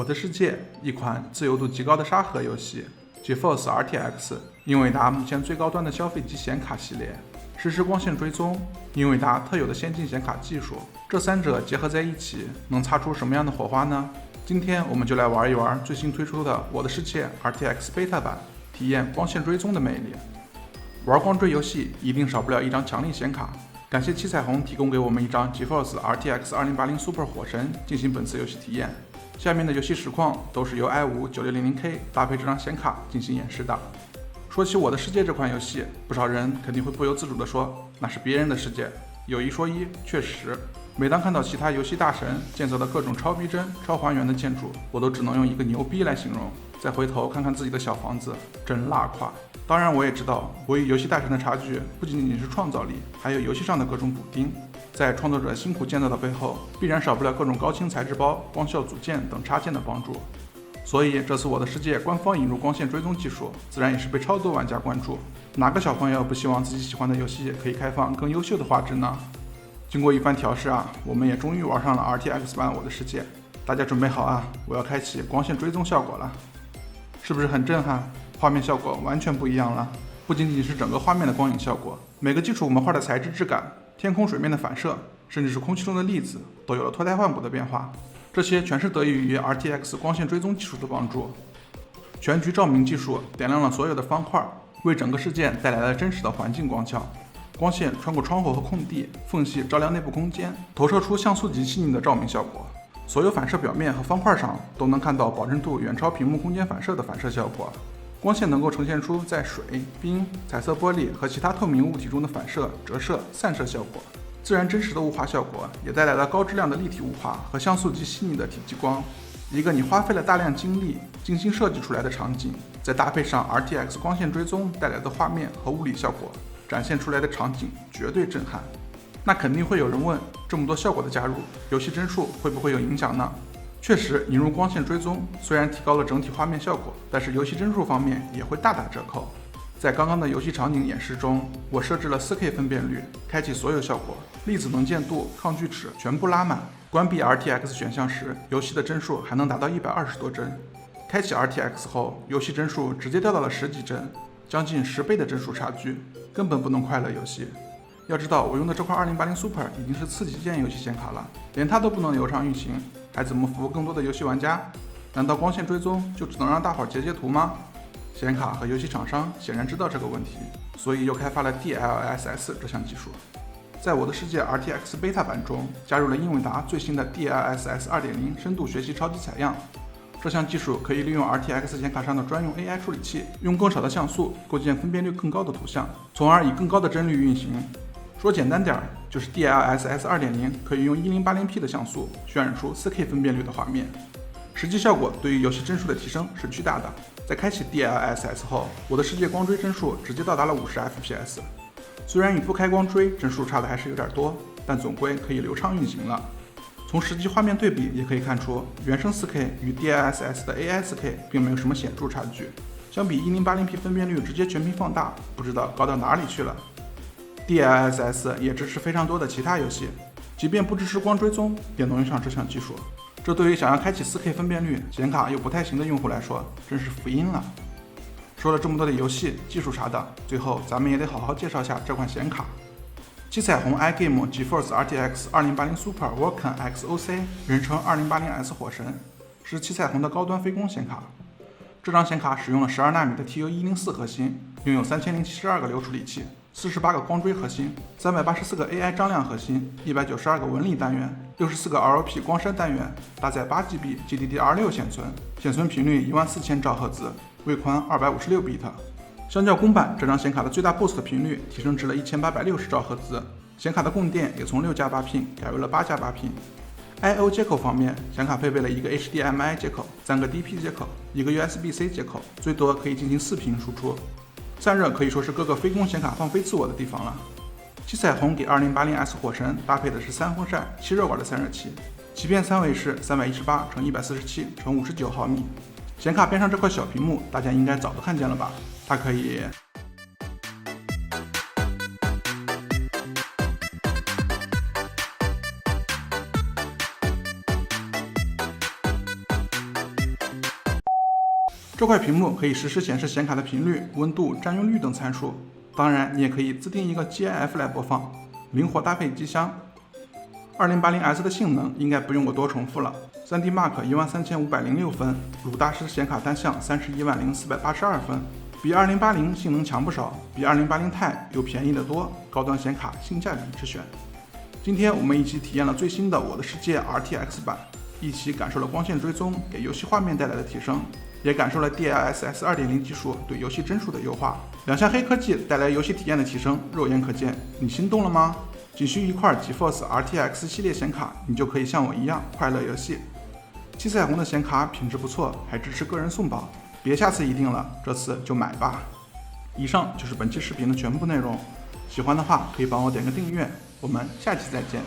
我的世界，一款自由度极高的沙盒游戏 GeForce RTX 英伟达目前最高端的消费级显卡系列，实时光线追踪，英伟达特有的先进显卡技术，这三者结合在一起，能擦出什么样的火花呢？今天我们就来玩一玩最新推出的我的世界 RTX Beta 版，体验光线追踪的魅力。玩光追游戏一定少不了一张强力显卡，感谢七彩虹提供给我们一张 GeForce RTX 2080 Super 火神进行本次游戏体验。下面的游戏实况都是由 i5-9600K 搭配这张显卡进行演示的。说起我的世界这款游戏，不少人肯定会不由自主地说，那是别人的世界。有一说一，确实，每当看到其他游戏大神建造的各种超逼真、超还原的建筑，我都只能用一个牛逼来形容。再回头看看自己的小房子，真拉胯。当然，我也知道，我与游戏大神的差距不仅仅是创造力，还有游戏上的各种补丁。在创作者辛苦建造的背后，必然少不了各种高清材质包、光效组件等插件的帮助。所以这次我的世界官方引入光线追踪技术，自然也是被超多玩家关注。哪个小朋友不希望自己喜欢的游戏可以开放更优秀的画质呢？经过一番调试啊，我们也终于玩上了 RTX 版我的世界。大家准备好啊，我要开启光线追踪效果了。是不是很震撼？画面效果完全不一样了，不仅仅是整个画面的光影效果，每个基础模块的材质质感、天空水面的反射，甚至是空气中的粒子，都有了脱胎换骨的变化。这些全是得益于 RTX 光线追踪技术的帮助。全局照明技术点亮了所有的方块，为整个事件带来了真实的环境光效。光线穿过窗户和空地缝隙，照亮内部空间，投射出像素级细腻的照明效果。所有反射表面和方块上都能看到保真度远超屏幕空间反射的反射效果。光线能够呈现出在水、冰、彩色玻璃和其他透明物体中的反射、折射、散射效果。自然真实的雾化效果也带来了高质量的立体雾化和像素级细腻的体积光。一个你花费了大量精力精心设计出来的场景，再搭配上 RTX 光线追踪带来的画面和物理效果，展现出来的场景绝对震撼。那肯定会有人问，这么多效果的加入，游戏帧数会不会有影响呢？确实，引入光线追踪虽然提高了整体画面效果，但是游戏帧数方面也会大打折扣。在刚刚的游戏场景演示中，我设置了 4K 分辨率，开启所有效果，粒子能见度、抗锯齿全部拉满。关闭 RTX 选项时，游戏的帧数还能达到120多帧。开启 RTX 后，游戏帧数直接掉到了10几帧，将近10倍的帧数差距，根本不能快乐游戏。要知道，我用的这块2080 Super 已经是次级件游戏显卡了，连它都不能流畅运行，还怎么服务更多的游戏玩家？难道光线追踪就只能让大伙截图吗？显卡和游戏厂商显然知道这个问题，所以又开发了 DLSS 这项技术。在我的世界 RTX Beta 版中，加入了英伟达最新的 DLSS 2.0 深度学习超级采样。这项技术可以利用 RTX 显卡上的专用 AI 处理器，用更少的像素构建分辨率更高的图像，从而以更高的帧率运行。说简单点，就是 DLSS 2.0 可以用 1080P 的像素渲染出 4K 分辨率的画面，实际效果对于游戏帧数的提升是巨大的。在开启 DLSS 后，我的世界光追帧数直接到达了50 FPS， 虽然与不开光追帧数差的还是有点多，但总归可以流畅运行了。从实际画面对比也可以看出，原生 4K 与 DLSS 的 AI 4K 并没有什么显著差距，相比 1080P 分辨率直接全屏放大，不知道高到哪里去了。DLSS 也支持非常多的其他游戏，即便不支持光追踪，也能用上这项技术。这对于想要开启 4K 分辨率、显卡又不太行的用户来说，真是福音了。说了这么多的游戏、技术啥的，最后咱们也得好好介绍下这款显卡。七彩虹 iGame GeForce RTX 2080 Super Vulkan XOC， 人称 2080S 火神，是七彩虹的高端非光显卡。这张显卡使用了12纳米的 TU104 核心，拥有3072个流处理器，48个光追核心，384个 AI 张量核心，192个纹理单元，64个 ROP 光栅单元，搭载8GB GDDR6 显存，显存频率14000兆赫兹，位宽256 bit。相较公版，这张显卡的最大 boost 频率提升至了1860兆赫兹，显卡的供电也从6+8 pin改为了8+8 pin。I/O 接口方面，显卡配备了一个 HDMI 接口、3个 DP 接口、一个 USB-C 接口，最多可以进行4频输出。散热可以说是各个非光显卡放飞自我的地方了。七彩虹给 2080S 火神搭配的是3风扇、7热管的散热器，其边三围是 318×147×59毫米。显卡边上这块小屏幕，大家应该早都看见了吧？它可以这块屏幕可以实时显示显卡的频率、温度、占用率等参数。当然，你也可以自定一个 GIF 来播放，灵活搭配机箱。2080S 的性能应该不用我多重复了。3D Mark 13506分，鲁大师显卡单项310482分，比2080性能强不少，比2080 Ti 又便宜得多，高端显卡性价比之选。今天我们一起体验了最新的《我的世界》RTX 版，一起感受了光线追踪给游戏画面带来的提升，也感受了 DLSS 2.0 技术对游戏帧数的优化。两项黑科技带来游戏体验的提升，肉眼可见，你心动了吗？仅需一块 GeForce RTX 系列显卡，你就可以像我一样快乐游戏。七彩虹的显卡品质不错，还支持个人送宝，别下次一定了，这次就买吧。以上就是本期视频的全部内容，喜欢的话可以帮我点个订阅，我们下期再见。